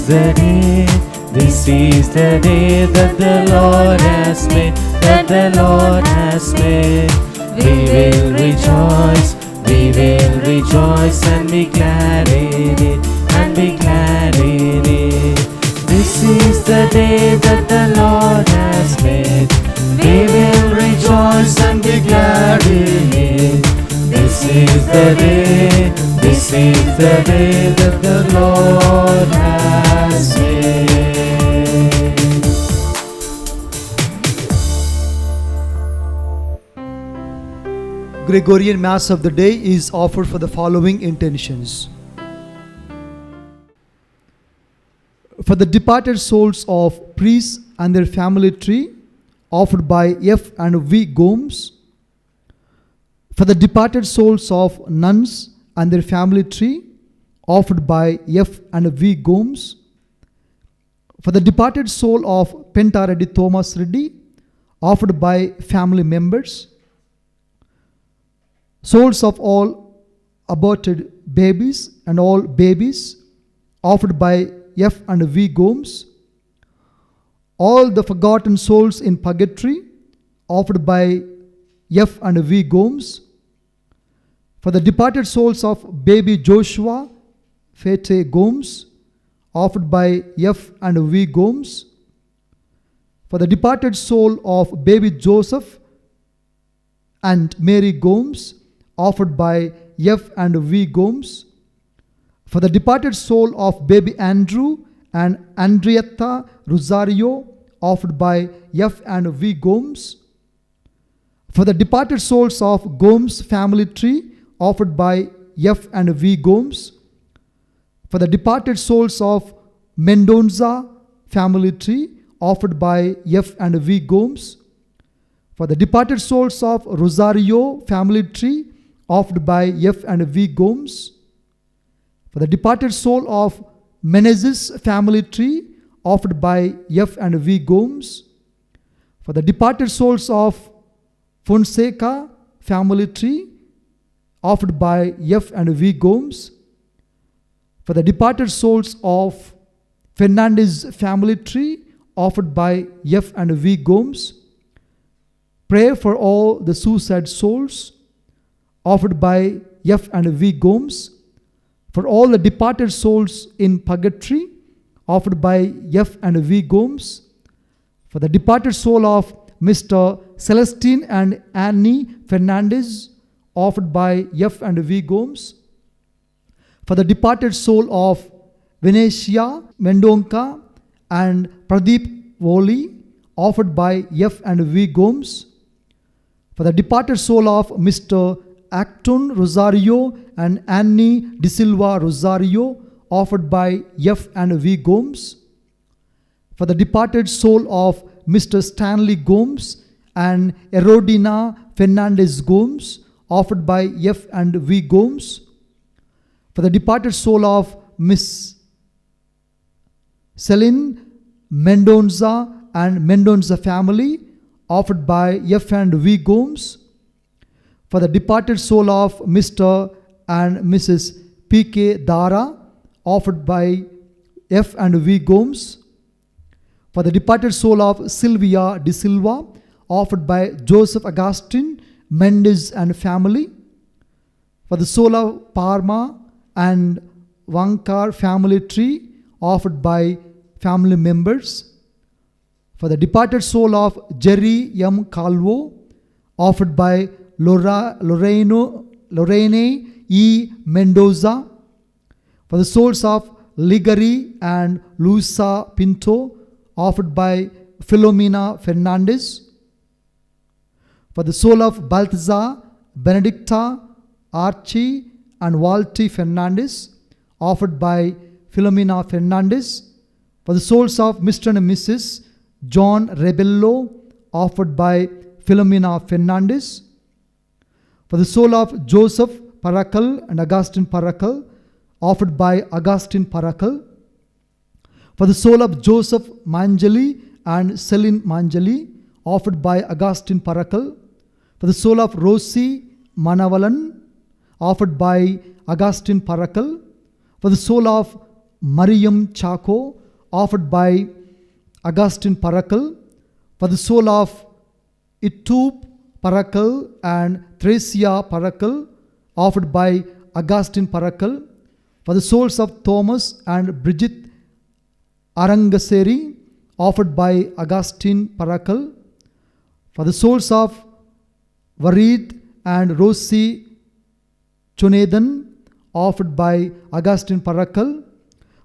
the day, this is the day that the Lord has made, that the Lord has made. We will rejoice and be glad in it, and be glad in it. This is the day that the Lord has made. We will rejoice and be glad in it. This is the day that the Lord has made. Gregorian Mass of the day is offered for the following intentions. For the departed souls of priests and their family tree, offered by F. and V. Gomes. For the departed souls of nuns and their family tree, offered by F. and V. Gomes. For the departed soul of Penta Reddy Thomas Reddy, offered by family members. Souls of all aborted babies and all babies, offered by F. and V. Gomes. All the forgotten souls in purgatory, offered by F. and V. Gomes. For the departed souls of baby Joshua Fete Gomes, offered by F. and V. Gomes. For the departed soul of baby Joseph and Mary Gomes, offered by F. and V. Gomes. For the departed soul of baby Andrew and Andrietta Rosario, offered by F. and V. Gomes. For the departed souls of Gomes family tree, offered by F. and V. Gomes. For the departed souls of Mendonza family tree, offered by F. and V. Gomes. For the departed souls of Rosario family tree, offered by F. and V. Gomes. For the departed soul of Menezes family tree, offered by F. and V. Gomes. For the departed souls of Fonseca family tree, offered by F. and V. Gomes. For the departed souls of Fernandez family tree, offered by F. and V. Gomes. Prayer for all the suicide souls, offered by F. and V. Gomes. For all the departed souls in purgatory, offered by F. and V. Gomes. For the departed soul of Mr. Celestine and Annie Fernandez, offered by F. and V. Gomes. For the departed soul of Venetia Mendonca and Pradeep Woli, offered by F. and V. Gomes. For the departed soul of Mr. Acton Rosario and Annie De Silva Rosario, offered by F. and V. Gomes. For the departed soul of Mr. Stanley Gomes and Erodina Fernandez Gomes, offered by F. and V. Gomes. For the departed soul of Miss Celine Mendonza and Mendonza family, offered by F. and V. Gomes. For the departed soul of Mr. and Mrs. P.K. Dara, offered by F. and V. Gomes. For the departed soul of Sylvia De Silva, offered by Joseph Augustine Mendez and family. For the soul of Parma and Vankar family tree, offered by family members. For the departed soul of Jerry M. Calvo, offered by Lorraine E. Mendoza. For the souls of Ligari and Luisa Pinto, offered by Filomena Fernandez. For the soul of Balthazar, Benedicta, Archie and Walty Fernandez, offered by Filomena Fernandez. For the souls of Mr. and Mrs. John Rebello, offered by Filomena Fernandez. For the soul of Joseph Parakal and Augustine Parakal, offered by Augustine Parakal. For the soul of Joseph Manjali and Celine Manjali, offered by Augustine Parakal. For the soul of Rosie Manavalan, offered by Augustine Parakal. For the soul of Mariam Chaco, offered by Augustine Parakal. For the soul of Itup Parakal and Thresia Parakal, offered by Augustine Parakal. For the souls of Thomas and Bridget Arangaseri, offered by Augustine Parakal. For the souls of Varid and Rosie Chunedan, offered by Augustine Parakal.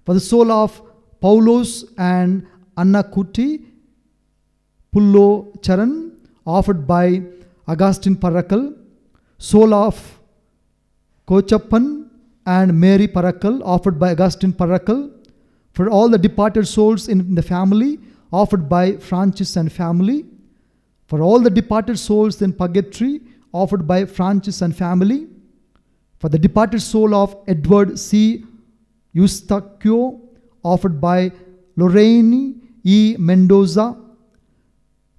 For the soul of Paulos and Anna Kuti Pullo Charan, offered by Augustine Parakal. Soul of Kochappan and Mary Parakal, offered by Augustine Parakal. For all the departed souls in the family, offered by Francis and family. For all the departed souls in purgatory, offered by Francis and family. For the departed soul of Edward C. Eustachio, offered by Lorraine E. Mendoza.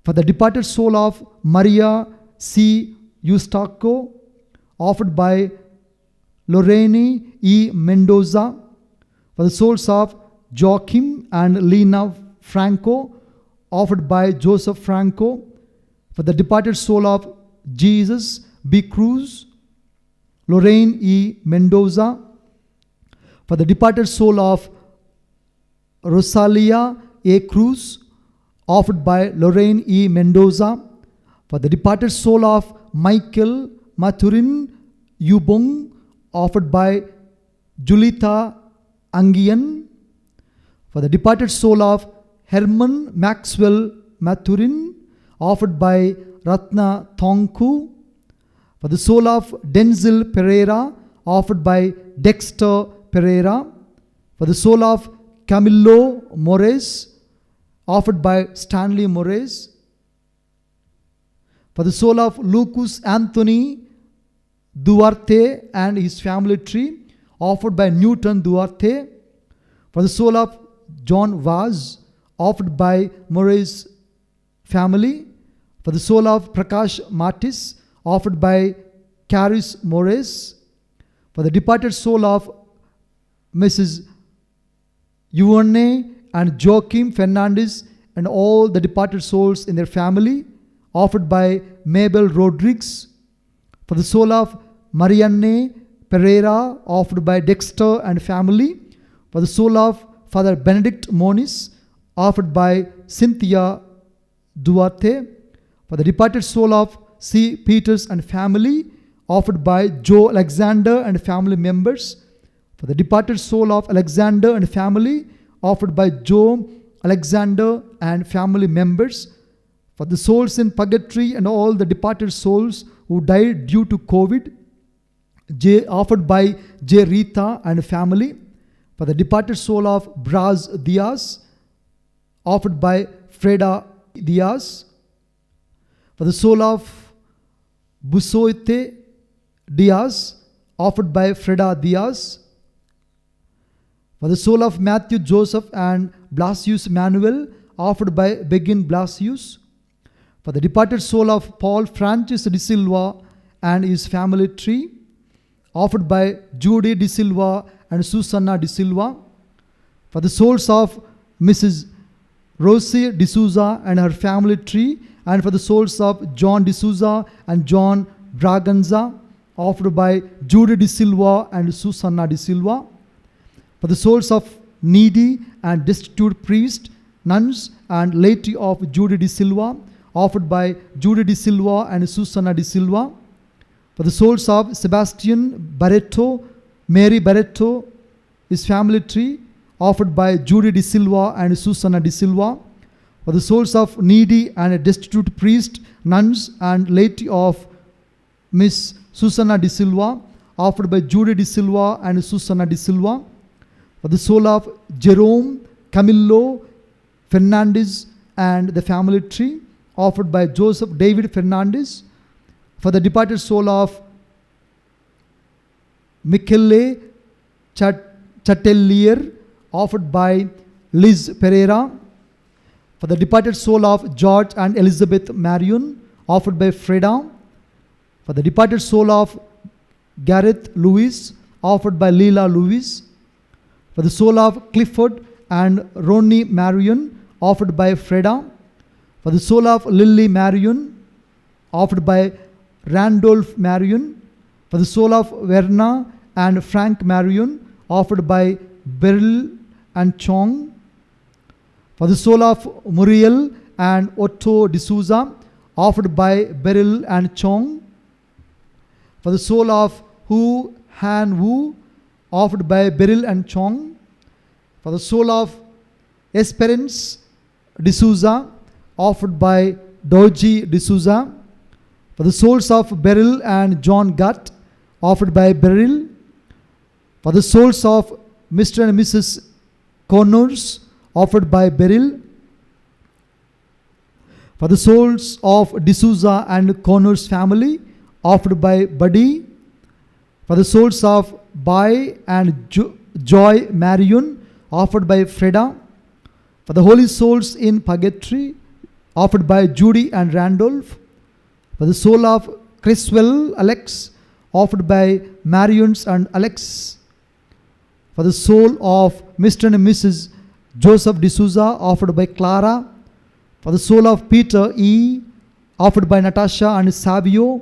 For the departed soul of Maria C. Eustachio, offered by Lorraine E. Mendoza. For the souls of Joachim and Lena Franco, offered by Joseph Franco. For the departed soul of Jesus B. Cruz, Lorraine E. Mendoza. For the departed soul of Rosalia A. Cruz, offered by Lorraine E. Mendoza. For the departed soul of Michael Maturin Yubong, offered by Julita Angian. For the departed soul of Herman Maxwell Maturin, offered by Ratna Thongku. For the soul of Denzel Pereira, offered by Dexter Pereira. For the soul of Camilo Mores, offered by Stanley Mores. For the soul of Lucas Anthony Duarte and his family tree, offered by Newton Duarte. For the soul of John Vaz, offered by Murray's family. For the soul of Prakash Martis, offered by Caris Morris. For the departed soul of Mrs. Yuane and Joaquim Fernandez and all the departed souls in their family, offered by Mabel Rodriguez. For the soul of Marianne Pereira, offered by Dexter and family. For the soul of Father Benedict Moniz, offered by Cynthia Duarte. For the departed soul of C. Peters and family, offered by Joe Alexander and family members. For the departed soul of Alexander and family, offered by Joe Alexander and family members. For the souls in purgatory and all the departed souls who died due to COVID, offered by J. Rita and family. For the departed soul of Braz Diaz, offered by Freda Diaz. For the soul of Busoite Diaz, offered by Freda Diaz. For the soul of Matthew Joseph and Blasius Manuel, offered by Begin Blasius. For the departed soul of Paul Francis de Silva and his family tree, offered by Judy de Silva and Susanna de Silva. For the souls of Mrs. Rosie de Souza and her family tree, and for the souls of John de Souza and John Braganza, offered by Judy de Silva and Susanna de Silva. For the souls of needy and destitute priests, nuns, and laity of Judy de Silva, offered by Judy de Silva and Susanna de Silva. For the souls of Sebastian Barreto, Mary Barreto, his family tree, offered by Judy de Silva and Susanna de Silva. For the souls of needy and destitute priests, nuns, and laity of Miss Susanna de Silva, offered by Judy de Silva and Susanna de Silva. For the soul of Jerome Camillo Fernandez and the family tree, offered by Joseph David Fernandez. For the departed soul of Michele Chatelier, offered by Liz Pereira. For the departed soul of George and Elizabeth Marion, offered by Freda. For the departed soul of Gareth Lewis, offered by Leela Lewis. For For the soul of Clifford and Ronnie Marion, offered by Freda. For the soul of Lily Marion, offered by Randolph Marion. For the soul of Verna and Frank Marion, offered by Beryl and Chong. For the soul of Muriel and Otto D'Souza, offered by Beryl and Chong. For the soul of Hu Han Wu, offered by Beryl and Chong. For the soul of Esperance D'Souza, offered by Doji D'Souza. For the souls of Beryl and John Gutt, offered by Beryl. For the souls of Mr. and Mrs. Connors, offered by Beryl. For the souls of D'Souza and Connors family, offered by Buddy. For the souls of Bai and Joy Marion, offered by Freda. For the holy souls in purgatory, offered by Judy and Randolph. For the soul of Criswell Alex, offered by Marions and Alex. For the soul of Mr. and Mrs. Joseph D'Souza, offered by Clara. For the soul of Peter E., offered by Natasha and Savio.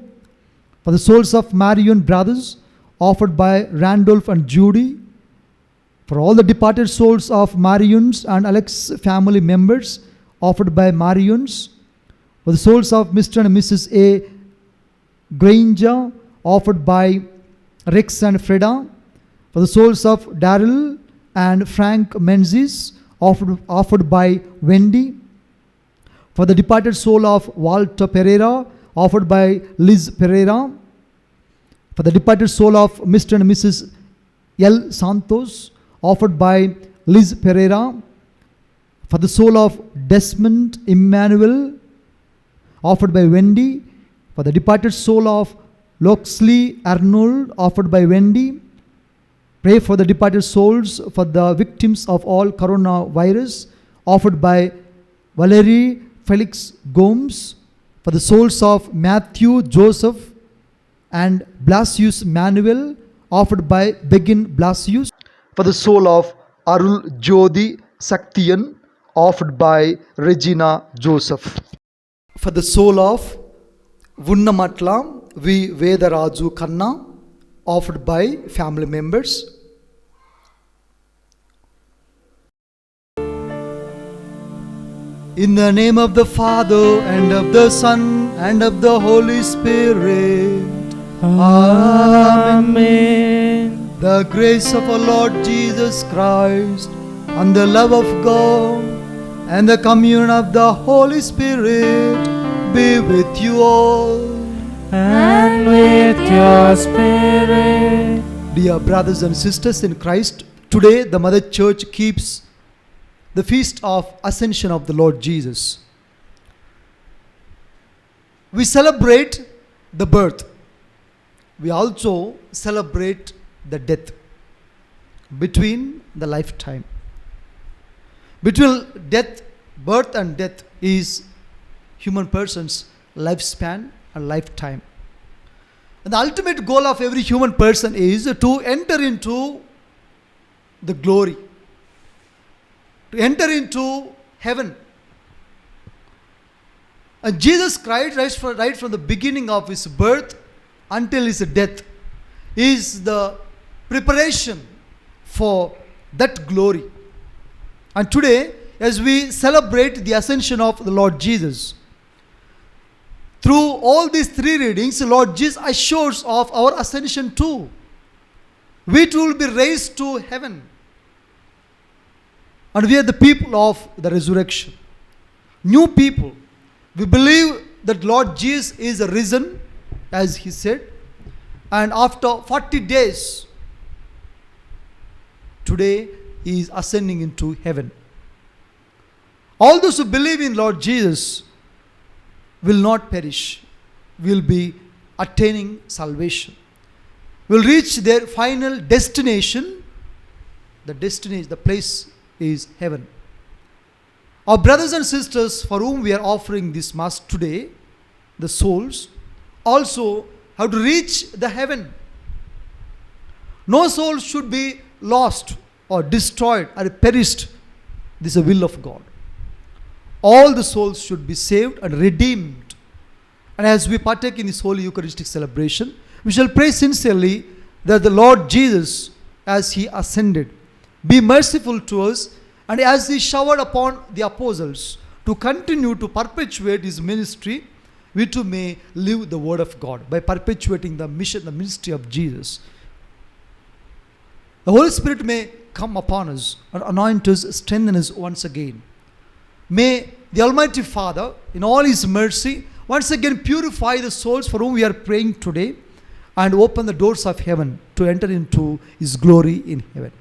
For the souls of Marion brothers, offered by Randolph and Judy. For all the departed souls of Marions and Alex family members, offered by Marions. For the souls of Mr. and Mrs. A. Granger, offered by Rex and Freda. For the souls of Daryl and Frank Menzies, offered by Wendy. For the departed soul of Walter Pereira, offered by Liz Pereira. For the departed soul of Mr. and Mrs. L. Santos, offered by Liz Pereira. For the soul of Desmond Emmanuel, offered by Wendy. For the departed soul of Loxley Arnold, offered by Wendy. Pray for the departed souls for the victims of all coronavirus, offered by Valerie Felix Gomes. For the souls of Matthew Joseph and Blasius Manuel, offered by Begin Blasius. For the soul of Arul Jodi Saktian, offered by Regina Joseph. For the soul of Vunnamatla V. Vedaraju Kanna, offered by family members. In the name of the Father, and of the Son, and of the Holy Spirit. Amen. The grace of our Lord Jesus Christ, and the love of God, and the communion of the Holy Spirit be with you all. And with your spirit. Dear brothers and sisters in Christ, today the Mother Church keeps the feast of Ascension of the Lord Jesus. We celebrate the birth. We also celebrate the death. Between the lifetime. Between death, birth and death is human person's lifespan and lifetime. And the ultimate goal of every human person is to enter into the glory, to enter into heaven. And Jesus Christ, right from the beginning of his birth until his death, is the preparation for that glory. And today, as we celebrate the ascension of the Lord Jesus, through all these three readings, the Lord Jesus assures of our ascension too. We too will be raised to heaven. And we are the people of the resurrection. New people. We believe that Lord Jesus is risen, as he said. And after 40 days, today he is ascending into heaven. All those who believe in Lord Jesus will not perish, will be attaining salvation, will reach their final destination. The destination, the place is heaven. Our brothers and sisters for whom we are offering this Mass today, the souls, also have to reach the heaven. No soul should be lost or destroyed or perished. This is the will of God. All the souls should be saved and redeemed. And as we partake in this holy Eucharistic celebration, we shall pray sincerely that the Lord Jesus, as he ascended, be merciful to us, and as he showered upon the apostles to continue to perpetuate his ministry, we too may live the word of God by perpetuating the mission, the ministry of Jesus. The Holy Spirit may come upon us and anoint us, strengthen us once again. May the Almighty Father, in all his mercy, once again purify the souls for whom we are praying today and open the doors of heaven to enter into his glory in heaven.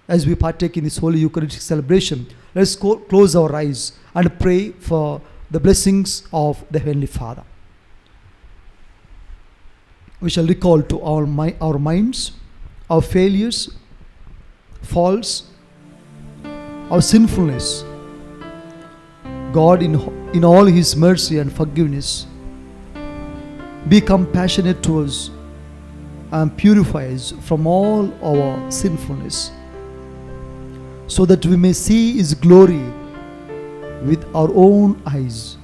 As we partake in this holy Eucharistic celebration, let us close our eyes and pray for the blessings of the Heavenly Father. We shall recall to our minds our failures, faults, our sinfulness. God, in all his mercy and forgiveness, be compassionate to us and purify us from all our sinfulness, so that we may see his glory with our own eyes.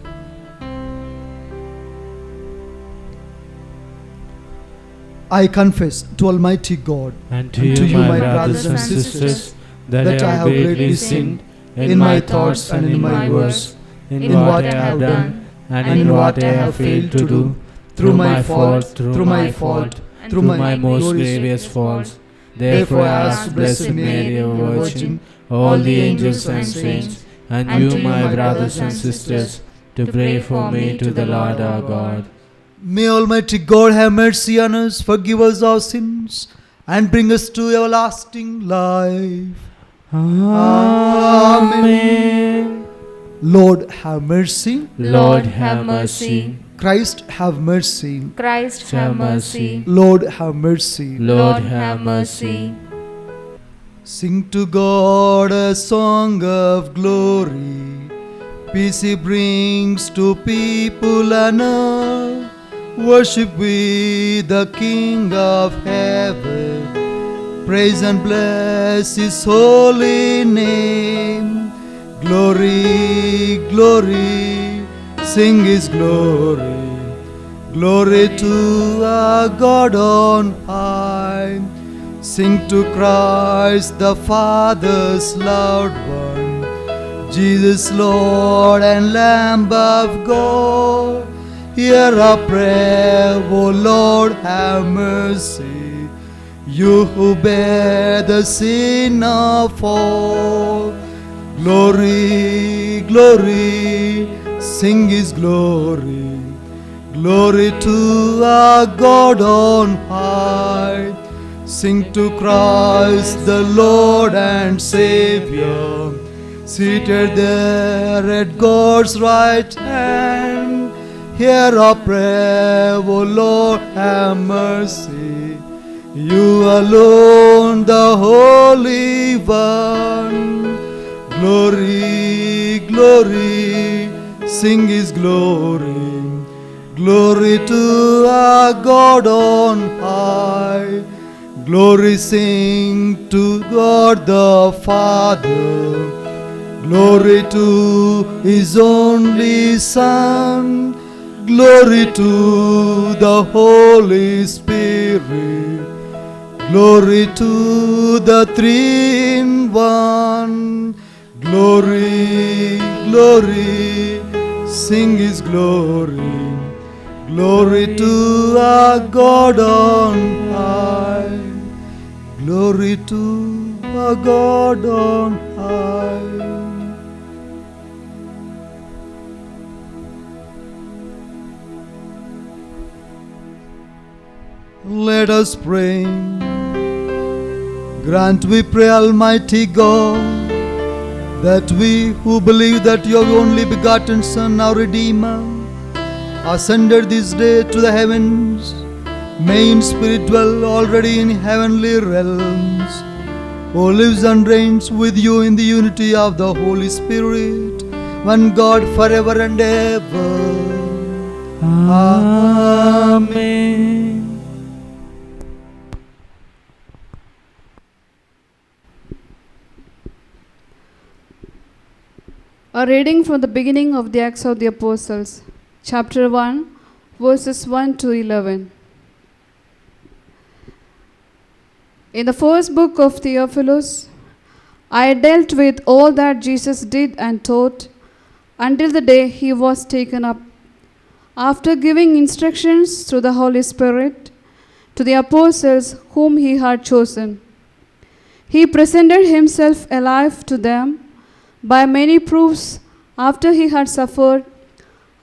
I confess to Almighty God and to you, my brothers and sisters, that I have greatly sinned in my thoughts and in my words, in what I have done and in what I have failed to do, through my fault, through my most grievous faults. Therefore I ask Blessed Mary, our Virgin, all the angels and saints, and you, my brothers and sisters, to pray for me to the Lord our God. May Almighty God have mercy on us, forgive us our sins, and bring us to everlasting life. Amen. Lord, have mercy. Lord, have mercy. Christ, have mercy. Christ, have mercy. Lord, have mercy. Lord, have mercy. Sing to God a song of glory. Peace he brings to people on earth. Worship we the King of heaven. Praise and bless his holy name. Glory, glory, sing his glory. Glory to our God on high. Sing to Christ the Father's loved one, Jesus Lord and Lamb of God. Hear our prayer, O Lord, have mercy. You who bear the sin of all. Glory, glory, sing his glory. Glory to our God on high. Sing to Christ the Lord and Savior, seated there at God's right hand. Hear our prayer, O Lord, have mercy. You alone, the Holy One. Glory, glory, sing his glory. Glory to our God on high. Glory sing to God the Father. Glory to his only Son. Glory to the Holy Spirit. Glory to the Three-in-One. Glory, glory, sing his glory. Glory to our God on high. Glory to our God on high. Let us pray. Grant, we pray, Almighty God, that we who believe that your only begotten Son, our Redeemer, ascended this day to the heavens, may in spirit dwell already in heavenly realms, who lives and reigns with you in the unity of the Holy Spirit, one God forever and ever. Amen. A reading from the beginning of the Acts of the Apostles, chapter 1, verses 1 to 11. In the first book of Theophilus, I dealt with all that Jesus did and taught until the day he was taken up, after giving instructions through the Holy Spirit to the apostles whom he had chosen. He presented himself alive to them by many proofs after he had suffered,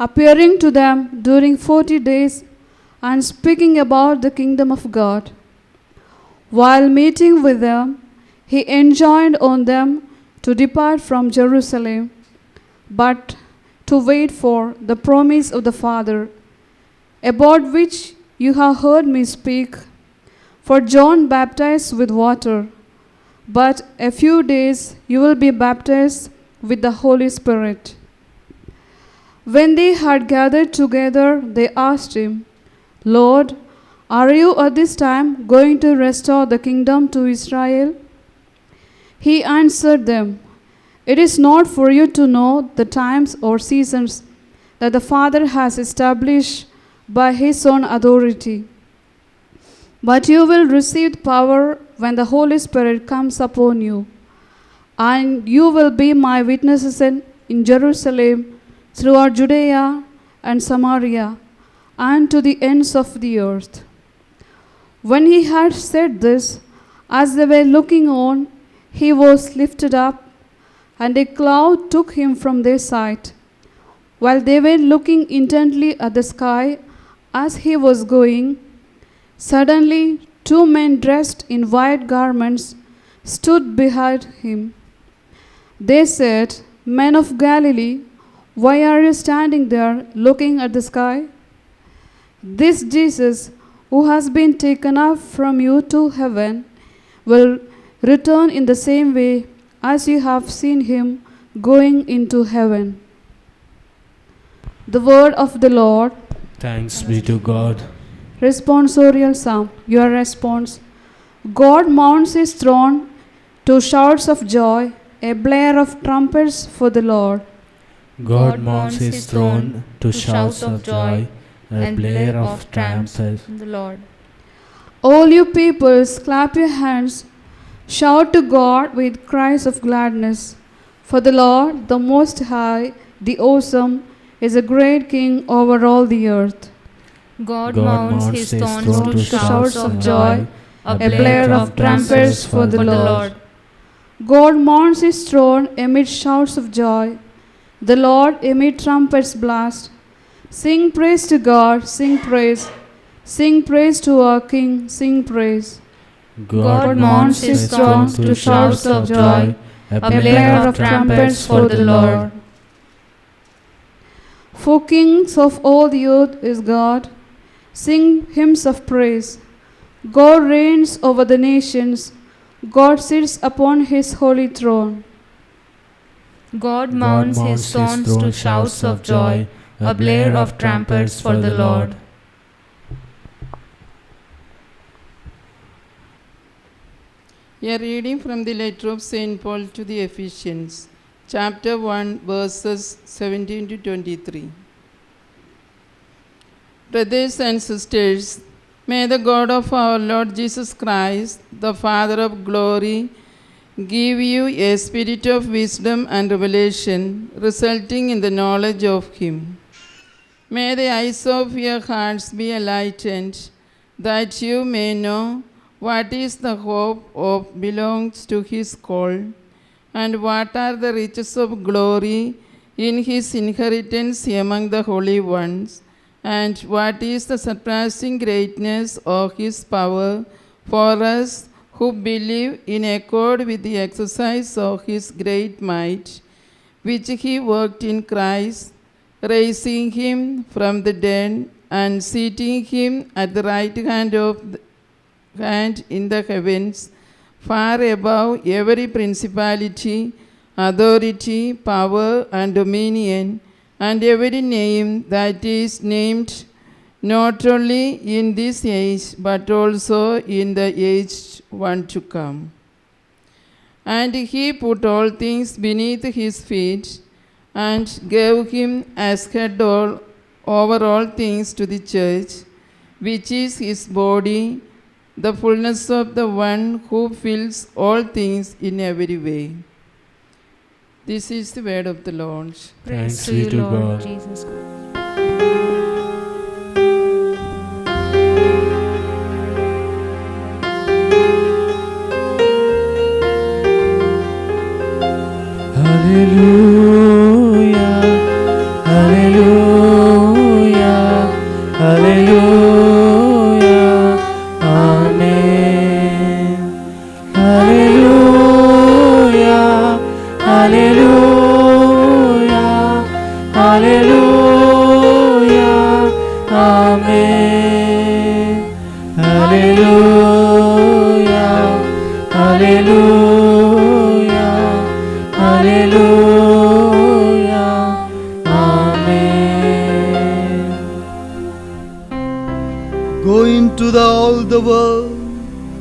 appearing to them during 40 days and speaking about the kingdom of God. While meeting with them, he enjoined on them to depart from Jerusalem, but to wait for the promise of the Father, about which you have heard me speak. For John baptized with water, but a few days you will be baptized with the Holy Spirit. When they had gathered together, they asked him, Lord, are you at this time going to restore the kingdom to Israel? He answered them, It is not for you to know the times or seasons that the Father has established by his own authority. But you will receive power when the Holy Spirit comes upon you, and you will be my witnesses in Jerusalem, throughout Judea and Samaria, and to the ends of the earth. When he had said this, as they were looking on, he was lifted up, and a cloud took him from their sight. While they were looking intently at the sky as he was going, suddenly 2 men dressed in white garments stood behind him. They said, Men of Galilee, why are you standing there looking at the sky? This Jesus, who has been taken up from you to heaven, will return in the same way as you have seen him going into heaven. The word of the Lord. Thanks be to God. Responsorial Psalm. Your response. God mounts his throne to shouts of joy, a blare of trumpets for the Lord. God mounts his throne to shouts of joy, a blare of trumpets. The Lord. All you peoples, clap your hands, shout to God with cries of gladness. For the Lord, the Most High, the Awesome, is a great King over all the earth. God mounts his thrones to shouts of joy, a blare of trumpets for the Lord. God mounts his throne amid shouts of joy, the Lord amid trumpets blast. Sing praise to God, sing praise. Sing praise to our King, sing praise. God mounts his throne to shouts of joy, a blare of trumpets for the Lord. For kings of all the earth is God. Sing hymns of praise. God reigns over the nations. God sits upon his holy throne. God mounts his thrones to shouts of joy, a blare of trumpets for the Lord. A reading from the letter of St. Paul to the Ephesians, chapter 1, verses 17 to 23. Brothers and sisters, may the God of our Lord Jesus Christ, the Father of glory, give you a spirit of wisdom and revelation, resulting in the knowledge of him. May the eyes of your hearts be enlightened, that you may know what is the hope of belongs to his call, and what are the riches of glory in his inheritance among the holy ones, and what is the surpassing greatness of his power for us who believe, in accord with the exercise of his great might, which he worked in Christ, raising him from the dead and seating him at the right hand in the heavens, far above every principality, authority, power, and dominion, and every name that is named, not only in this age, but also in the age one to come. And he put all things beneath his feet, and gave him as head over all things to the church, which is his body, the fullness of the one who fills all things in every way. This is the word of the Lord. Praise Thanks to be you, to Lord God. Jesus Christ. Hallelujah, hallelujah, hallelujah, amen. Hallelujah, hallelujah, hallelujah, amen. Hallelujah, hallelujah, hallelujah, amen. Go into all the world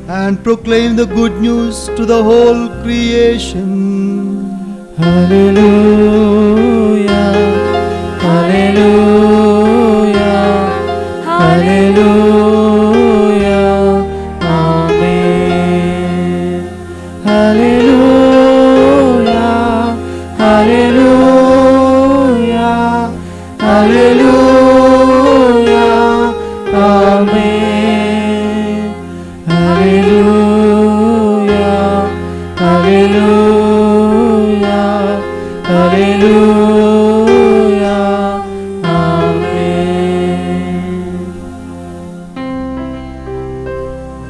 and proclaim the good news to the whole creation. Hallelujah, hallelujah, hallelujah, amen. Hallelujah, hallelujah, hallelujah, amen. Hallelujah, hallelujah, hallelujah, amen.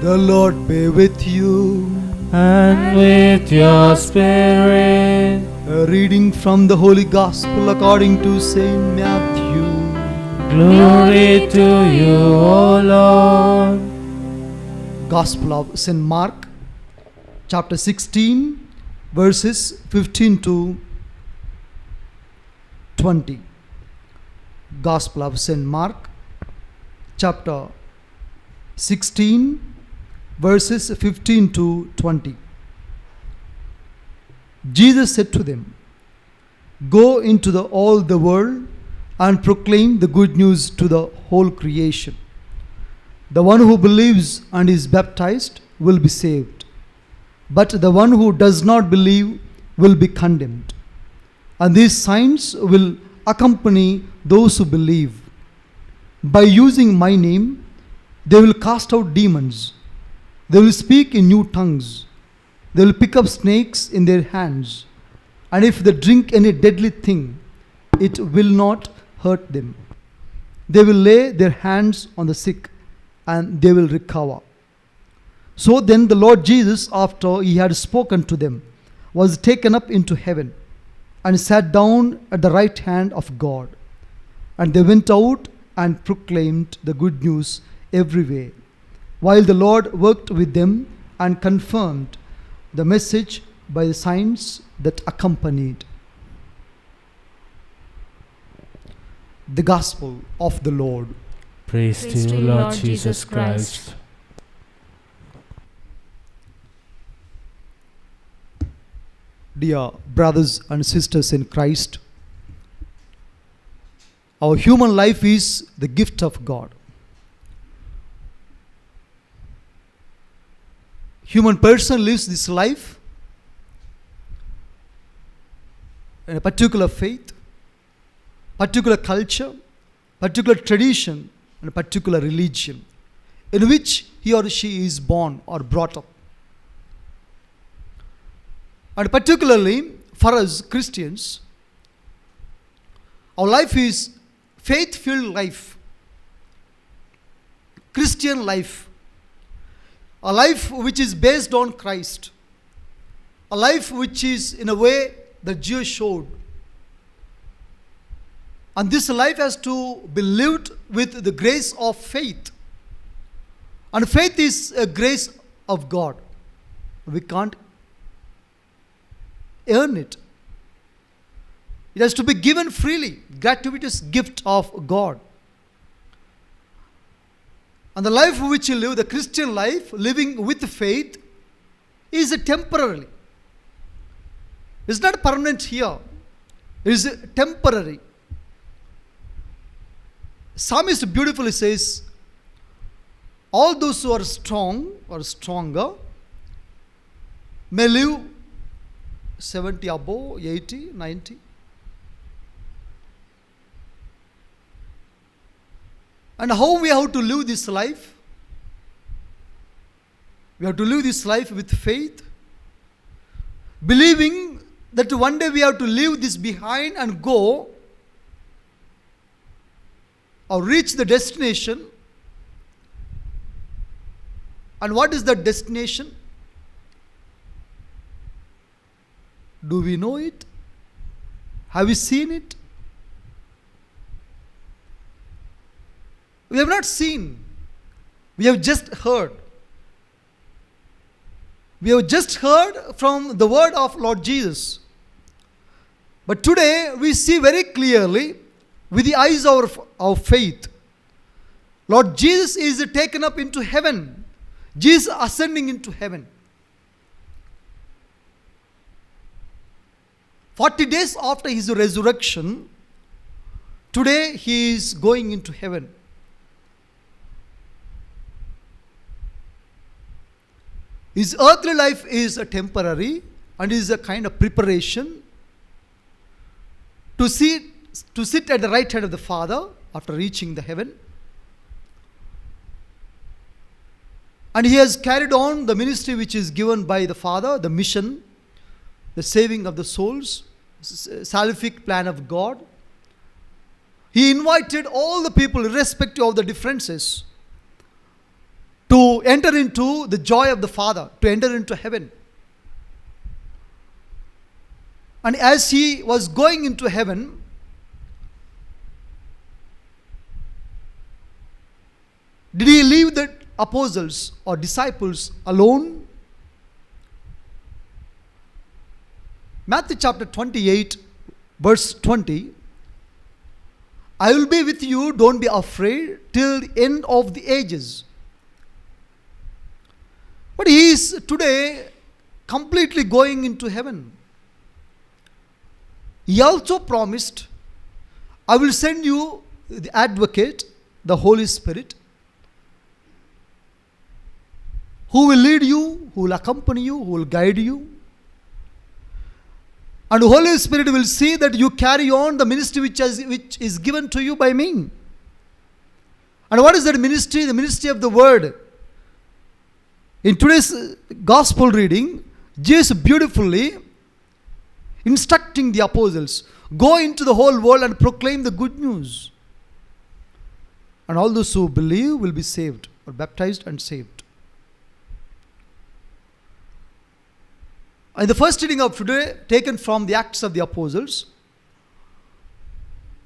The Lord be with you. And with your spirit. A reading from the Holy Gospel according to Saint Matthew. Glory to you, O Lord. Gospel of St. Mark, chapter 16, verses 15 to 20. Gospel of St. Mark, chapter 16, verses 15 to 20. Jesus said to them, "Go into all the world and proclaim the good news to the whole creation. The one who believes and is baptized will be saved, but the one who does not believe will be condemned. And these signs will accompany those who believe. By using my name, they will cast out demons. They will speak in new tongues. They will pick up snakes in their hands. And if they drink any deadly thing, it will not hurt them. They will lay their hands on the sick and they will recover." So then the Lord Jesus, after he had spoken to them, was taken up into heaven and sat down at the right hand of God. And they went out and proclaimed the good news everywhere, while the Lord worked with them and confirmed the message by the signs that accompanied. The Gospel of the Lord. Praise to you, Lord Jesus Christ. Dear brothers and sisters in Christ, our human life is the gift of God. Human person lives this life in a particular faith, particular culture, particular tradition, and a particular religion in which he or she is born or brought up. And particularly for us Christians, our life is faith-filled life, Christian life, a life which is based on Christ, a life which is in a way that Jesus showed. And this life has to be lived with the grace of faith. And faith is a grace of God. We can't earn it. It has to be given freely, gratuitous gift of God. And the life which you live, the Christian life, living with faith, is temporarily. It's not permanent here. It is temporary. Psalmist beautifully says, all those who are strong or stronger may live 70 above, 80, 90. And how we have to live this life? We have to live this life with faith, believing that one day we have to leave this behind and go or reach the destination. And what is that destination? Do we know it? Have we seen it? We have not seen. We have just heard. We have just heard from the word of Lord Jesus. But today we see very clearly with the eyes of faith. Lord Jesus is taken up into heaven. Jesus ascending into heaven. 40 days after his resurrection, today he is going into heaven. His earthly life is a temporary and is a kind of preparation to sit at the right hand of the Father after reaching the heaven. And he has carried on the ministry which is given by the Father, the mission, the saving of the souls, salvific plan of God. He invited all the people, irrespective of the differences, to enter into the joy of the Father, to enter into heaven. And as he was going into heaven, did he leave the apostles or disciples alone? Matthew chapter 28, verse 20. I will be with you, don't be afraid, till the end of the ages. But he is today completely going into heaven. He also promised, I will send you the advocate, the Holy Spirit, who will lead you, who will accompany you, who will guide you. And the Holy Spirit will see that you carry on the ministry which is given to you by me. And what is that ministry? The ministry of the Word. In today's gospel reading, Jesus beautifully instructing the apostles, go into the whole world and proclaim the good news. And all those who believe will be saved, or baptized and saved. In the first reading of today, taken from the Acts of the Apostles,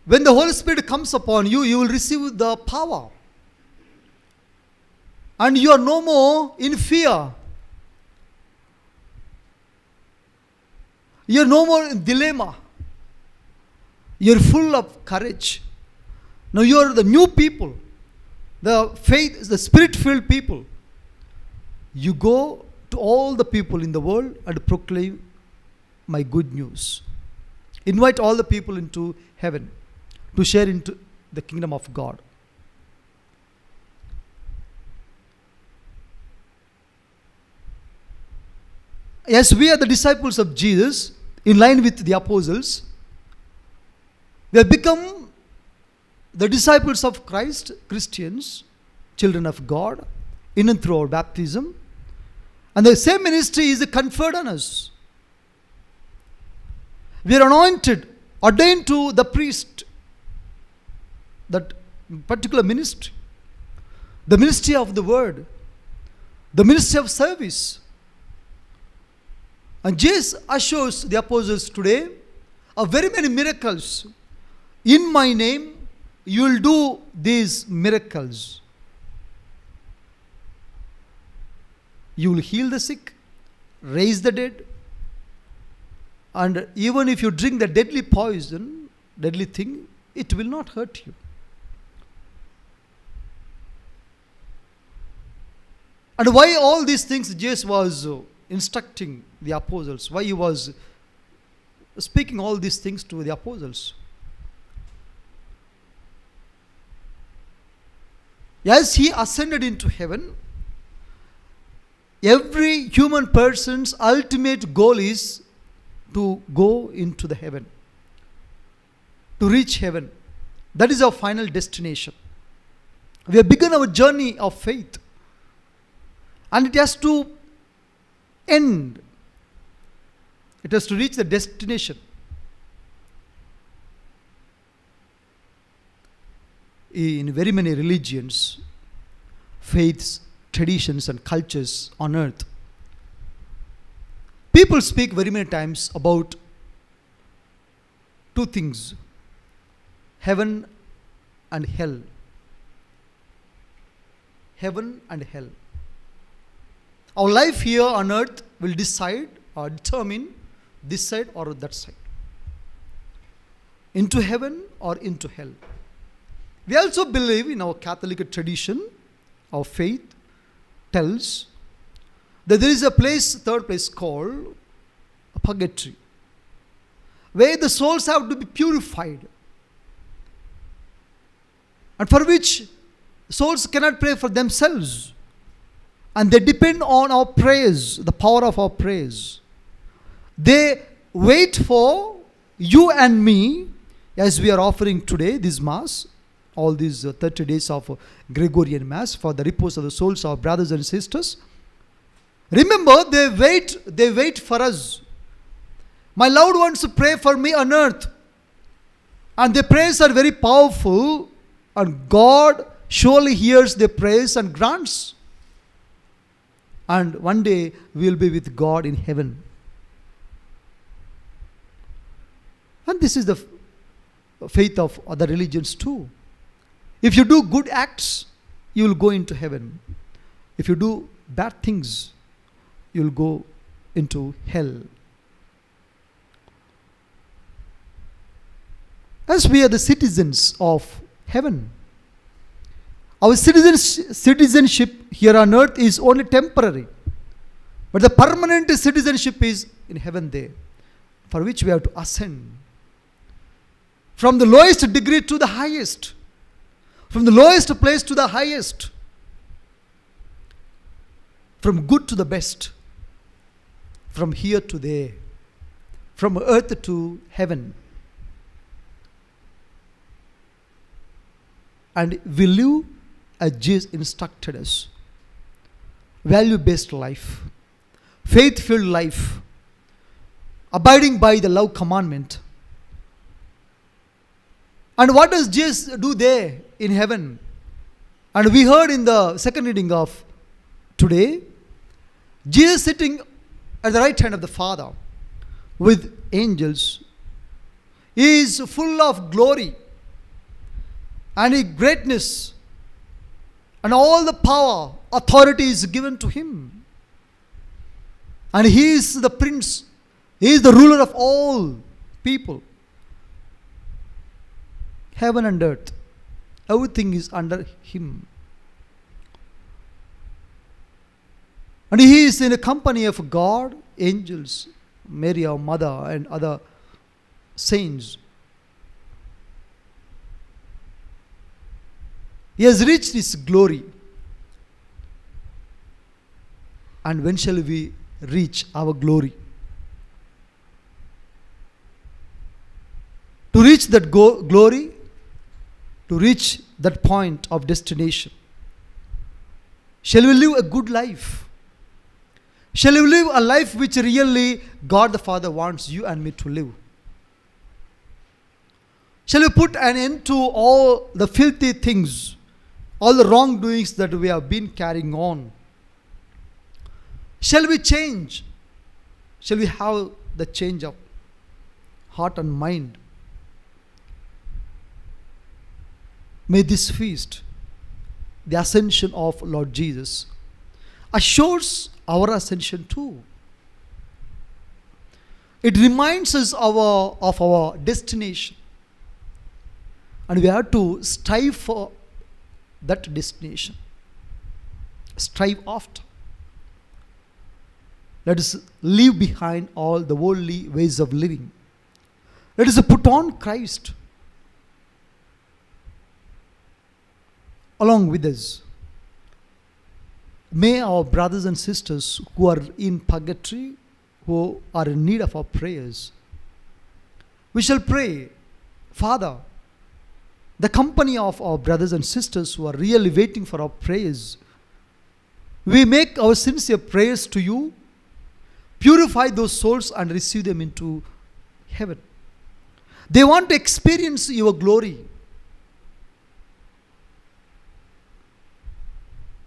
when the Holy Spirit comes upon you, you will receive the power. And you are no more in fear. You are no more in dilemma. You are full of courage. Now you are the new people, the faith, the spirit-filled people. You go to all the people in the world and proclaim my good news. Invite all the people into heaven to share into the kingdom of God. Yes, we are the disciples of Jesus, in line with the apostles. We have become the disciples of Christ, Christians, children of God, in and through our baptism. And the same ministry is conferred on us. We are anointed, ordained to the priest, that particular ministry. The ministry of the word, the ministry of service. And Jesus assures the apostles today of very many miracles. In my name, you will do these miracles. You will heal the sick, raise the dead, and even if you drink the deadly poison, deadly thing, it will not hurt you. And why all these things Jesus was instructing the apostles, why he was speaking all these things to the apostles. As he ascended into heaven, every human person's ultimate goal is to go into the heaven, to reach heaven. That is our final destination. We have begun our journey of faith, and it has to end. It has to reach the destination. In very many religions, faiths, traditions and cultures on earth, people speak very many times about two things: heaven and hell. Heaven and hell. Our life here on earth will decide or determine this side or that side, into heaven or into hell. We also believe in our Catholic tradition, our faith tells that there is a place, third place, called purgatory, where the souls have to be purified, and for which souls cannot pray for themselves, and they depend on our prayers, the power of our prayers. They wait for you and me, as we are offering today this Mass, all these 30 days of Gregorian Mass for the repose of the souls of our brothers and sisters. Remember, they wait for us. My loved ones pray for me on earth, and their prayers are very powerful, and God surely hears their prayers and grants. And one day we will be with God in heaven. And this is the faith of other religions too. If you do good acts, you will go into heaven. If you do bad things, you will go into hell. As we are the citizens of heaven, our citizenship here on earth is only temporary, but the permanent citizenship is in heaven there, for which we have to ascend from the lowest degree to the highest, from the lowest place to the highest, from good to the best, from here to there, from earth to heaven. And we live as Jesus instructed us. Value-based life, faith-filled life, abiding by the love commandment. And what does Jesus do there in heaven? And we heard in the second reading of today, Jesus sitting at the right hand of the Father with angels. He is full of glory and greatness, and all the power, authority is given to him. And he is the prince. He is the ruler of all people. Heaven and earth, everything is under him. And he is in the company of God, angels, Mary our mother and other saints. He has reached his glory. And when shall we reach our glory? To reach that glory, to reach that point of destination, shall we live a good life? Shall we live a life which really God the Father wants you and me to live? Shall we put an end to all the filthy things, all the wrongdoings that we have been carrying on? Shall we change? Shall we have the change of heart and mind? May this feast, the ascension of Lord Jesus, assures our ascension too. It reminds us of our destination, and we have to strive for that destination. Strive after. Let us leave behind all the worldly ways of living Let us put on Christ along with us. May our brothers and sisters who are in purgatory, who are in need of our prayers, we shall pray, Father, the company of our brothers and sisters who are really waiting for our prayers, we make our sincere prayers to you, purify those souls and receive them into heaven. They want to experience your glory.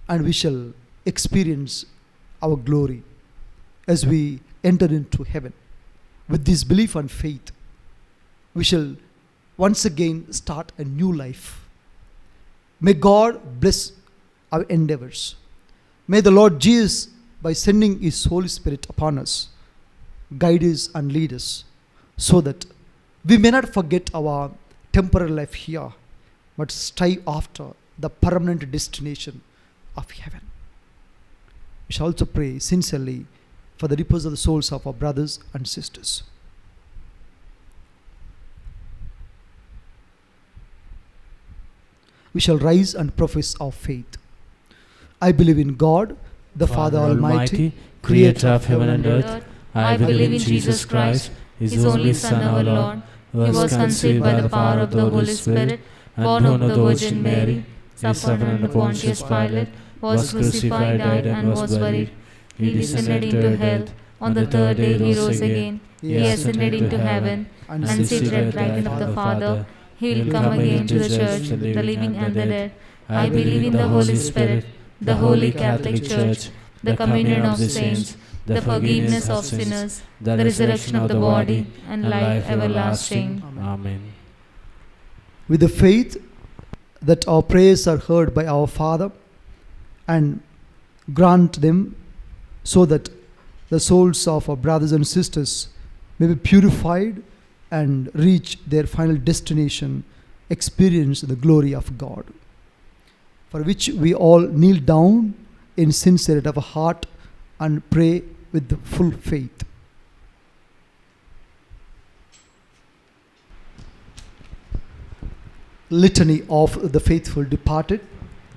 And we shall experience our glory as we enter into heaven. With this belief and faith, we shall once again start a new life. May God bless our endeavors. May the Lord Jesus, by sending His Holy Spirit upon us, guide us and lead us, so that we may not forget our temporal life here, but strive after the permanent destination of heaven. We shall also pray sincerely for the repose of the souls of our brothers and sisters. We shall rise and profess our faith. I believe in God, the Father Almighty, creator of heaven and earth. I believe in Jesus Christ, His only Son, our Lord, who was conceived by the power of the Holy Spirit, born of the Virgin Mary, suffered under Pontius Pilate, was crucified, died, and was buried. He descended into hell. On the third day He rose again. He ascended into heaven and seated at the right hand of the Father. He will come again to the church, the living and the dead. I believe in the Holy Spirit, the Holy Catholic Church, the communion of saints, the forgiveness of sinners, the resurrection of the body, and life everlasting. Amen. With the faith that our prayers are heard by our Father, and grant them so that the souls of our brothers and sisters may be purified and reach their final destination, experience the glory of God, for which we all kneel down in sincerity of heart and pray with full faith. Litany of the faithful departed.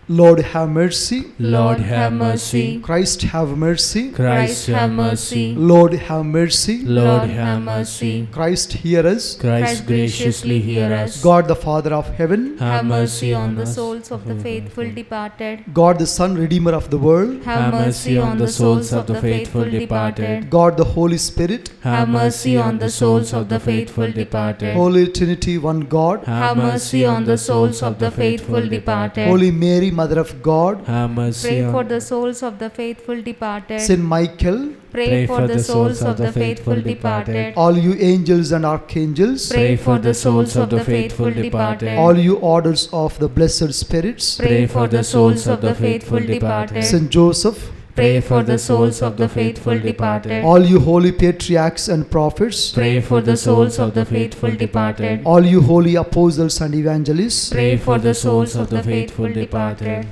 Lord have mercy. Lord have mercy. Christ have mercy. Christ have mercy. Lord have mercy. Lord have mercy. Christ hear us. Christ graciously hear us. God the Father of heaven, Have mercy on the us. souls of the faithful departed. God the Son, Redeemer of the world, Have mercy on the souls of the faithful departed. God the Holy Spirit, Have mercy on the souls of the faithful departed. Holy Trinity, one God, Have mercy on the souls of the faithful departed. Holy Mary, Mother of God, Have mercy Pray for on the souls of the faithful departed. Saint Michael, Pray for the souls of the faithful departed. all you angels and archangels, Pray for the souls of the faithful departed. all you orders of the blessed spirits, Pray for the souls of the faithful departed. Saint Joseph, Pray for the souls of the faithful departed. all you holy patriarchs and prophets, Pray for the souls of the faithful departed. all you holy apostles and evangelists, Pray for the souls of the faithful departed.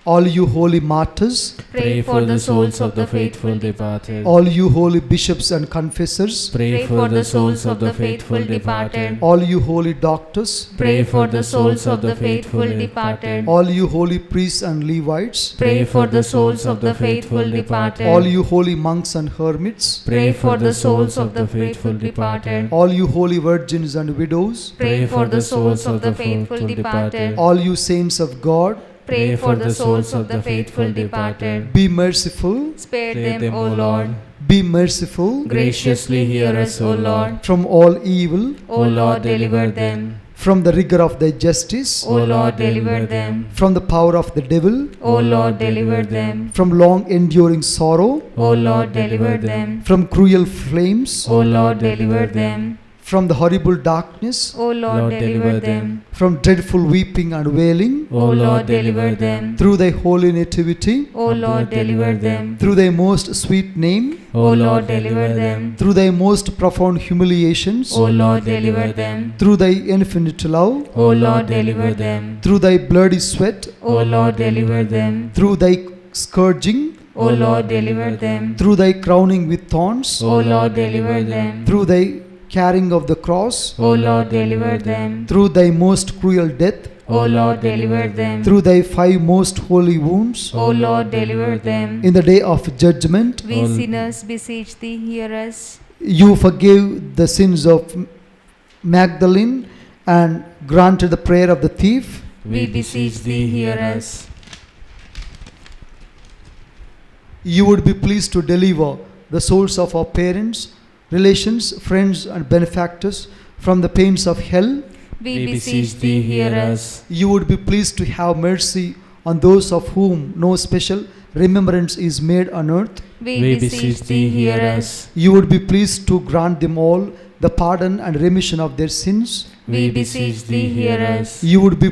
all you holy martyrs, Pray for the souls of the faithful departed. all you holy bishops and confessors, Pray for the souls of the faithful departed. all you holy doctors, Pray for the souls of the faithful departed. all you holy priests and Levites, Pray for the souls of the faithful departed. all you holy monks and hermits, Pray for the souls of the faithful departed. all you holy virgins and widows, Pray for the souls of the faithful departed. all you saints of God, Pray for the souls of the faithful departed. be merciful, Spare them, O Lord. be merciful, Graciously hear us, O Lord. from all evil, O Lord, deliver them. from the rigor of thy justice, O Lord, deliver them. from the power of the devil, O Lord, deliver them. from long enduring sorrow, O Lord, deliver them. from cruel flames, O Lord, deliver them. from the horrible darkness, O Lord, deliver them. from dreadful weeping and wailing, O Lord, deliver them. through thy holy nativity, O Lord, deliver them. through thy most sweet name, O Lord, deliver them. through thy most profound humiliations, O Lord, deliver them. through thy infinite love, O Lord, deliver them. through thy bloody sweat, O Lord, deliver them. through thy scourging, O Lord, deliver them. through thy crowning with thorns, O Lord, deliver them. through thy carrying of the cross, O Lord, deliver them. through thy most cruel death, O Lord, deliver them. through thy 5 most holy wounds, O Lord, deliver them. in the day of judgment, We sinners beseech thee, hear us. you forgave the sins of Magdalene and granted the prayer of the thief. We beseech thee, hear us. You would be pleased to deliver the souls of our parents, relations, friends, and benefactors from the pains of hell. We beseech thee, hear us. You would be pleased to have mercy on those of whom no special remembrance is made on earth. We beseech thee, hear us. You would be pleased to grant them all the pardon and remission of their sins. We beseech thee, hear us. You would be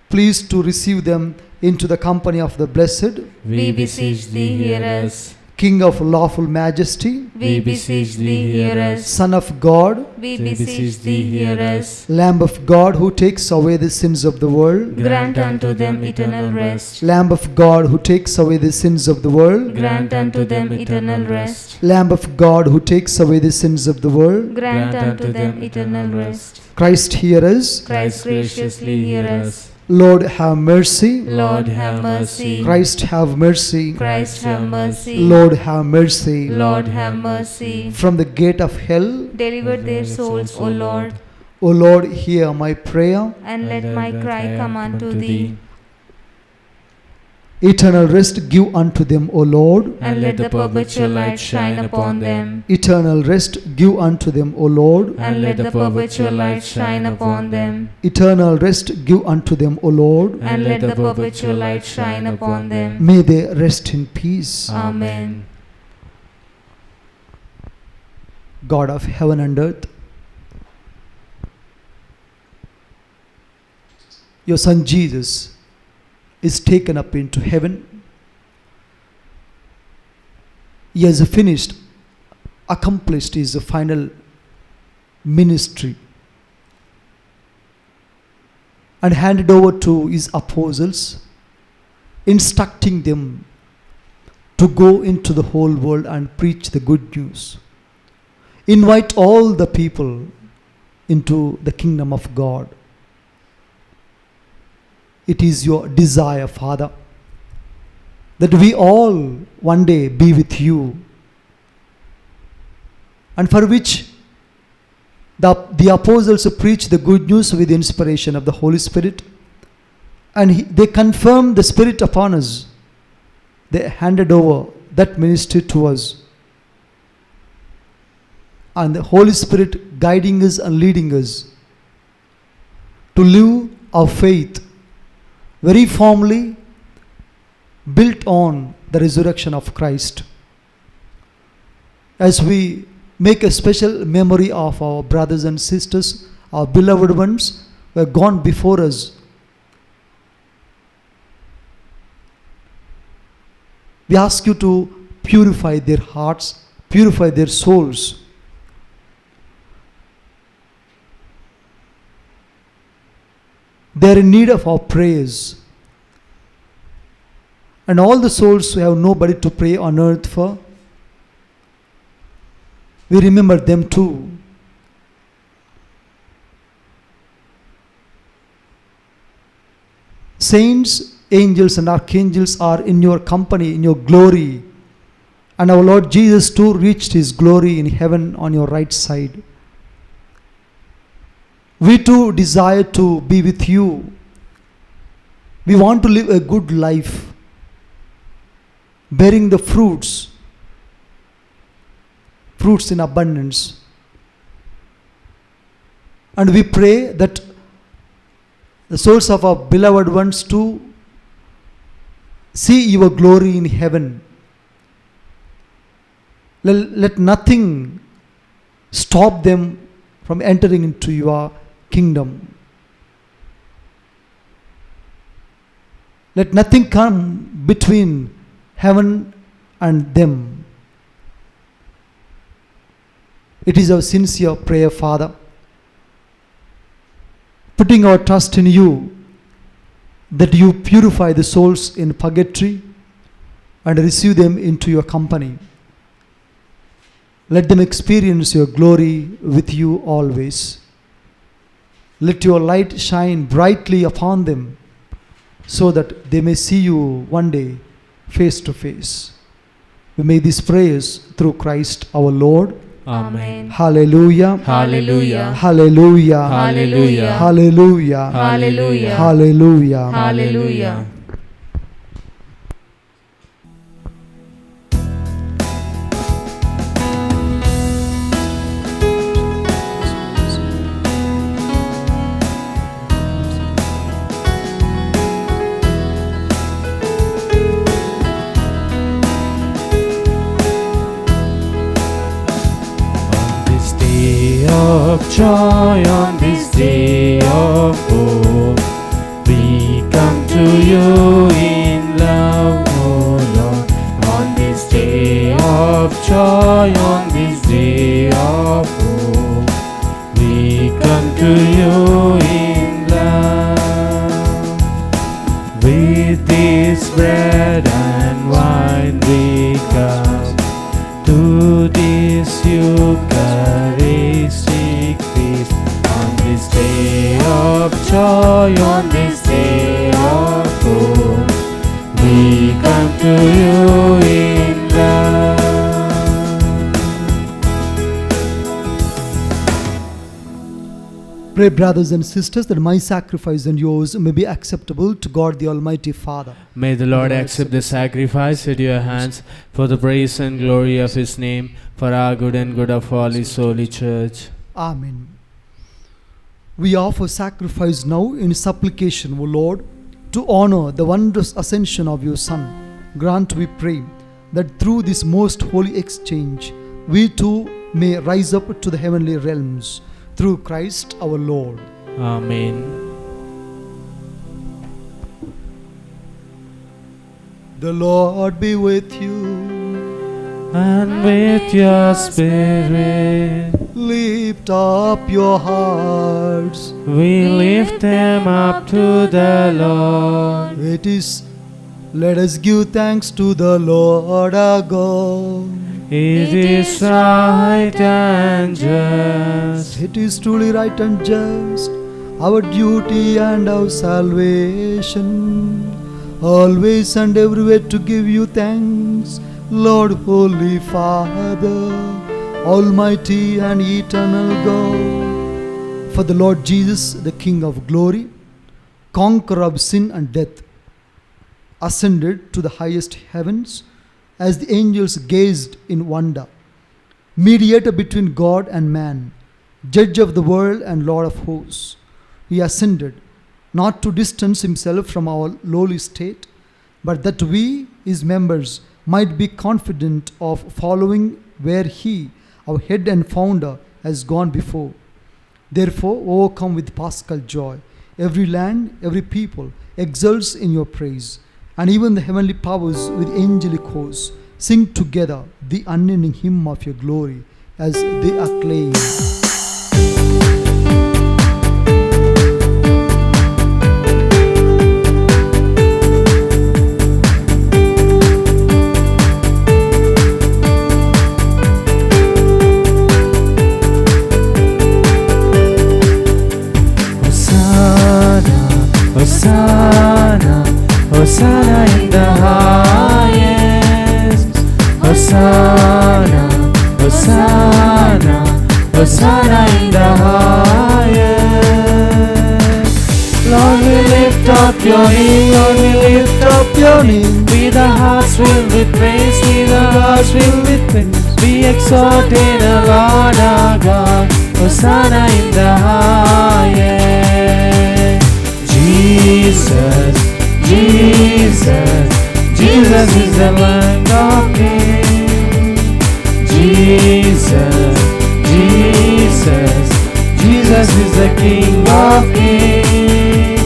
pleased to receive them into the company of the blessed, We beseech thee, hear us. King of lawful majesty, We beseech thee, hear us. Son of God, We beseech thee, hear us. Lamb of God who takes away the sins of the world, Grant unto them eternal rest. Lamb of God who takes away the sins of the world, Grant unto them eternal rest. Lamb of God who takes away the sins of the world. Grant unto them eternal rest. Christ, hear us. Christ, graciously hear us. Lord, have mercy. Lord, have mercy. Christ, have mercy. Christ, have mercy. Lord, have mercy. Lord, have mercy. From the gate of hell, Deliver their souls, O Lord, O Lord, hear my prayer. and let my cry come unto thee. Eternal rest give unto them, O Lord. And let the perpetual light shine upon them. Eternal rest give unto them, O Lord. And let the perpetual light shine upon them. Eternal rest give unto them, O Lord. And let the perpetual light shine upon them. May they rest in peace. Amen. God of heaven and earth, your Son Jesus is taken up into heaven. He has finished, accomplished his final ministry and handed over to his apostles, instructing them to go into the whole world and preach the good news. Invite all the people into the kingdom of God. It is your desire, Father, that we all one day be with you, and for which the apostles preach the good news with the inspiration of the Holy Spirit, and they confirm the Spirit upon us. They handed over that ministry to us, and the Holy Spirit guiding us and leading us to live our faith very firmly built on the resurrection of Christ. As we make a special memory of our brothers and sisters, our beloved ones who have gone before us, we ask you to purify their hearts, purify their souls. They are in need of our prayers. And all the souls who have nobody to pray on earth for, we remember them too. Saints, angels, and archangels are in your company, in your glory. And our Lord Jesus too reached his glory in heaven on your right side. We too desire to be with you. We want to live a good life, bearing the fruits in abundance. And we pray that the souls of our beloved ones too see your glory in heaven. Let nothing stop them from entering into your kingdom. Let nothing come between heaven and them. It is our sincere prayer, Father, putting our trust in you, that you purify the souls in purgatory and receive them into your company. Let them experience your glory with you always. Let your light shine brightly upon them, so that they may see you one day face to face. We make these prayers through Christ our Lord. Amen. Hallelujah. Hallelujah. Hallelujah. Hallelujah. Hallelujah. Hallelujah. Hallelujah. Hallelujah. Of joy, on this day of hope, we come to you in love, O Lord. On this day of joy, on this day of hope, we come to you in love. With this bread and wine we come to this Eucharistic feast. On this day of joy, on this day of hope, we come to you in love. Pray, brothers and sisters, that my sacrifice and yours may be acceptable to God the Almighty Father. May the Lord accept the sacrifice at your hands for the praise and glory of His name, for our good and good of all His holy church. Amen. We offer sacrifice now in supplication, O Lord, to honor the wondrous ascension of your Son. Grant, we pray, that through this most holy exchange, we too may rise up to the heavenly realms. Through Christ our Lord. Amen. The Lord be with you. And with your spirit, Lift up your hearts. we lift them up to the Lord. Let us give thanks to the Lord our God. It is right and just, It is truly right and just, our duty and our salvation, always and everywhere to give you thanks, Lord, Holy Father, Almighty and eternal God. For the Lord Jesus, the King of glory, conqueror of sin and death, ascended to the highest heavens as the angels gazed in wonder, mediator between God and man, judge of the world and Lord of hosts. He ascended, not to distance himself from our lowly state, but that we, his members, might be confident of following where he, our head and founder, has gone before. Therefore, overcome with paschal joy, every land, every people exults in your praise, and even the heavenly powers with angelic hosts sing together the unending hymn of your glory as they acclaim. Hosanna, Hosanna in the highest. Hosanna, Hosanna, Hosanna in the highest. Lord, we lift up your name, Lord, we lift up your name. With our hearts filled with praise, with our hearts filled with praise, we exalt in the Lord our God. Hosanna in the highest. Jesus, Jesus, Jesus is the Lamb of Kings. Jesus, Jesus, Jesus is the King of Kings.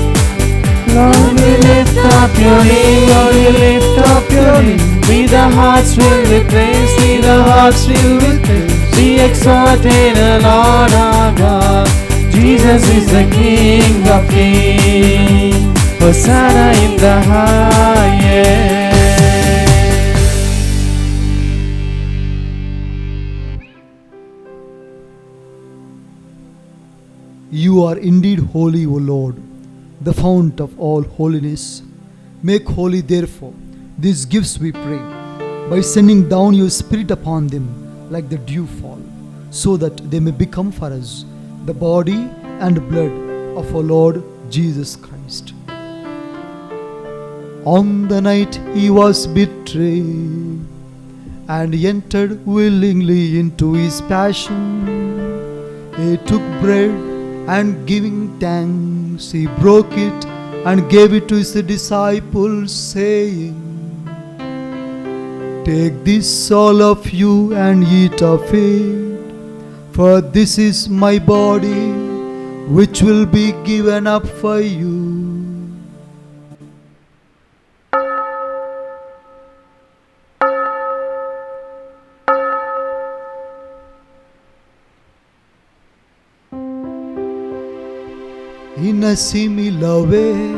Lord, we lift up your name, Lord, we lift up your name. With our hearts filled with praise, with our hearts filled with praise, we exalt in the Lord our God. Jesus is the King of Kings. Hosanna in the highest. You are indeed holy, O Lord, the fount of all holiness. Make holy, therefore, these gifts, we pray, by sending down your Spirit upon them like the dew fall, so that they may become for us the body and blood of our Lord Jesus Christ. On the night he was betrayed and entered willingly into his passion, he took bread and giving thanks, he broke it and gave it to his disciples, saying, Take this, all of you, and eat of it, for this is my body, which will be given up for you. In a similar way,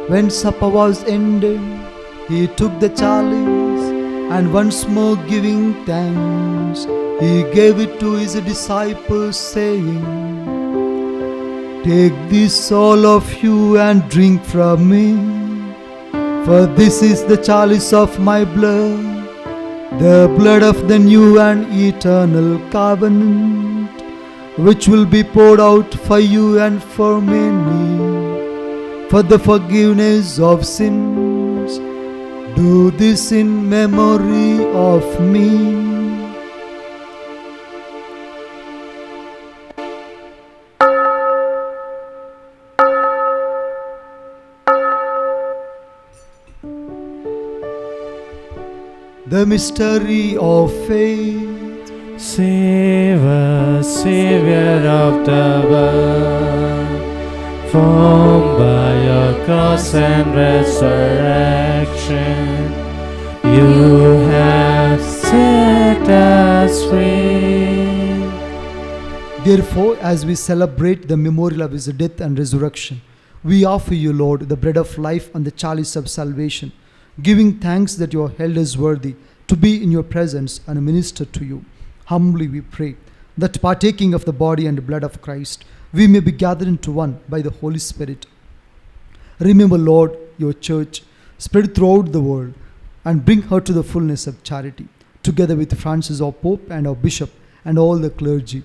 when supper was ended, he took the chalice, and once more giving thanks, he gave it to his disciples, saying, Take this, all of you, and drink from me, for this is the chalice of my blood, the blood of the new and eternal covenant, which will be poured out for you and for many, for the forgiveness of sins. Do this in memory of me. The mystery of faith. Save us, Savior of the world, formed by your cross and resurrection. You have set us free. Therefore, as we celebrate the memorial of his death and resurrection, we offer you, Lord, the bread of life and the chalice of salvation, giving thanks that you are held as worthy to be in your presence and minister to you. Humbly we pray that partaking of the body and blood of Christ, we may be gathered into one by the Holy Spirit. Remember, Lord, your church spread throughout the world and bring her to the fullness of charity, together with Francis our Pope and our Bishop and all the clergy.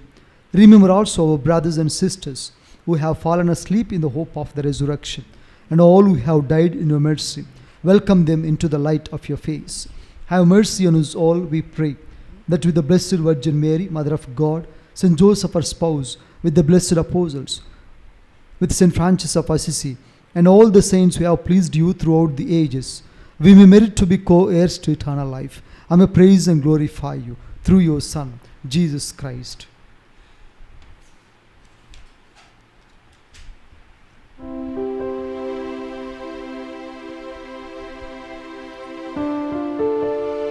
Remember also our brothers and sisters who have fallen asleep in the hope of the resurrection, and all who have died in your mercy. Welcome them into the light of your face. Have mercy on us all, we pray, that with the Blessed Virgin Mary, Mother of God, St. Joseph, our spouse, with the blessed apostles, with St. Francis of Assisi, and all the saints who have pleased you throughout the ages, we may merit to be co-heirs to eternal life, and may praise and glorify you through your Son, Jesus Christ.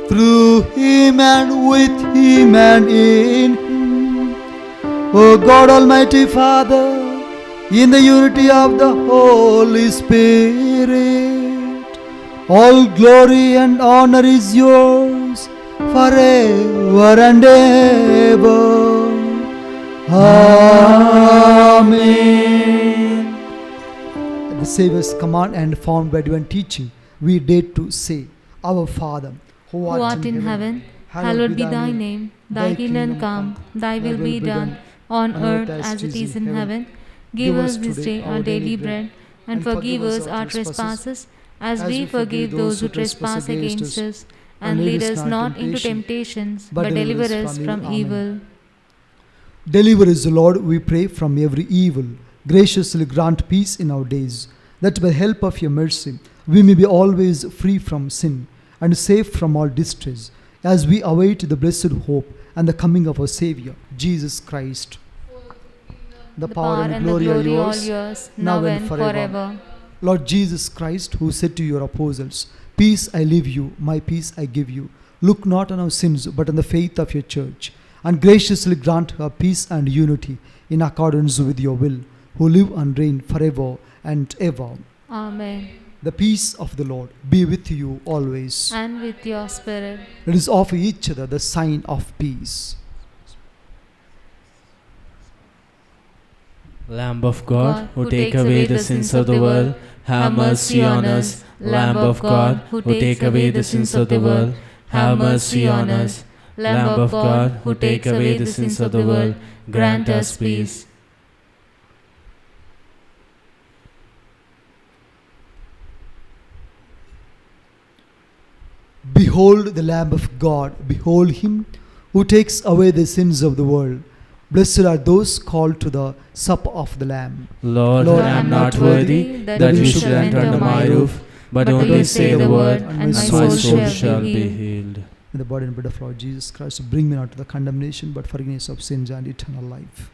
Through him and with him and in him, O God Almighty Father, in the unity of the Holy Spirit, all glory and honor is yours forever and ever. Amen. At the Savior's command and found by divine teaching, we dare to say, Our Father, who art in heaven, hallowed be thy name. Thy kingdom come, thy will be done, on earth as it is in heaven. Give us this day our daily bread, and forgive us our trespasses, as we forgive those who trespass against us. And lead us not into temptations, but deliver us from evil. Deliver us, Lord, we pray, from every evil. Graciously grant peace in our days, that by help of your mercy we may be always free from sin and safe from all distress, as we await the blessed hope and the coming of our Saviour, Jesus Christ. The power and glory are yours, now and forever. Lord Jesus Christ, who said to your apostles, Peace I leave you, my peace I give you. Look not on our sins, but on the faith of your church, and graciously grant her peace and unity in accordance with your will, who live and reign forever and ever. Amen. The peace of the Lord be with you always. And with your spirit. Let us offer each other the sign of peace. Lamb of God, who take away the sins of the world, have mercy on us. Lamb of God, who take away the sins of the world, have mercy on us. Lamb of God, who take away the sins of the world, grant us peace. Behold the Lamb of God, behold him who takes away the sins of the world. Blessed are those called to the supper of the Lamb. Lord, I am not worthy that you should enter under my roof, but only say the word, and my soul shall be healed. May the body and blood of Lord Jesus Christ bring me not to the condemnation, but forgiveness of sins and eternal life.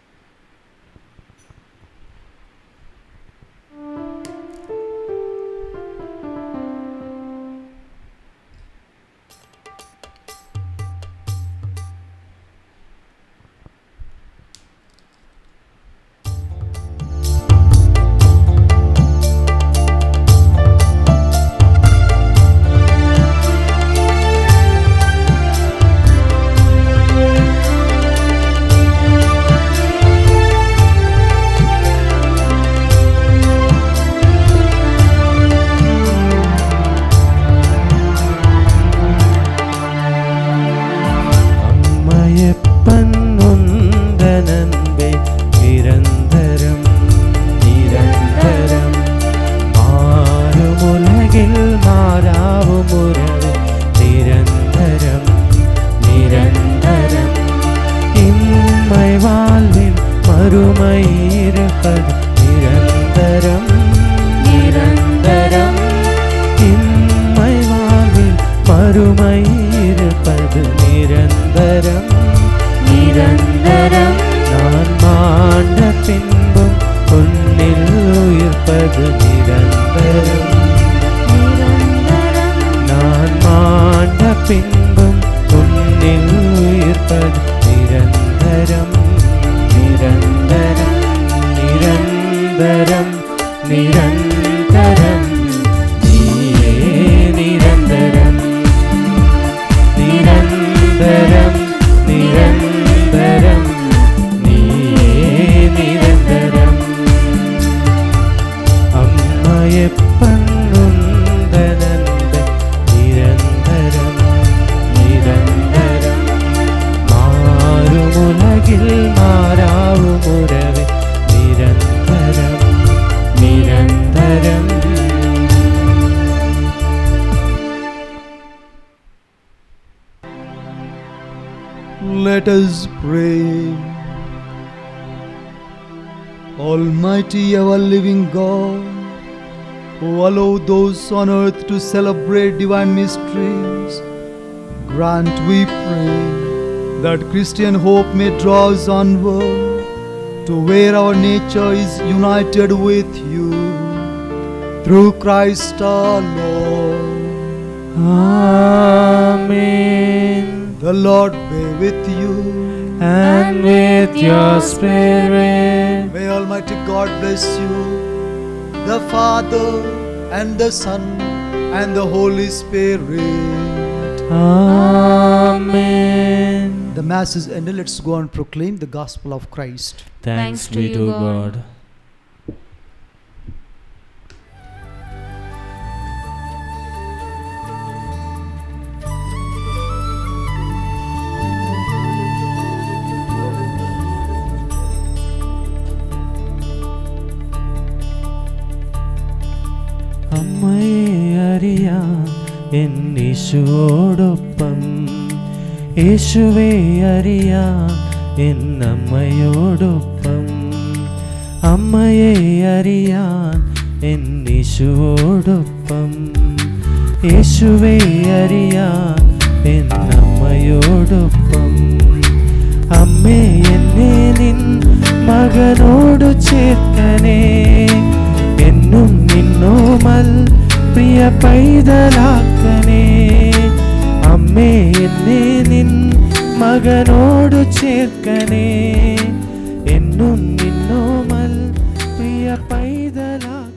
Let us pray. Almighty ever-living God, who allow those on earth to celebrate divine mysteries, grant, we pray, that Christian hope may draw us onward to where our nature is united with you. Through Christ our Lord. Amen. The Lord be with you. And with your spirit. May Almighty God bless you, the Father and the Son and the Holy Spirit. Amen. The Mass is ended. Let's go and proclaim the Gospel of Christ. Thanks be to God. അമ്മയെ അറിയാം എന്നീശോടൊപ്പം, യേശുവെ അറിയാം എന്നമ്മയോടൊപ്പം. അമ്മയെ അറിയാൻ എന്നീശോടൊപ്പം, യേശുവെ അറിയാം എന്നമ്മയോടൊപ്പം. അമ്മേ എന്നെ നിൻ മകനോടു ചേർക്കണേ, എന്നും നിന്നോമൽ പ്രിയ പൈതലാക്കണേ. അമ്മേ എന്നെ നിൻ മകനോടു ചേർക്കണേ, എന്നും നിന്നോമൽ പ്രിയ പൈതലാക്കണേ.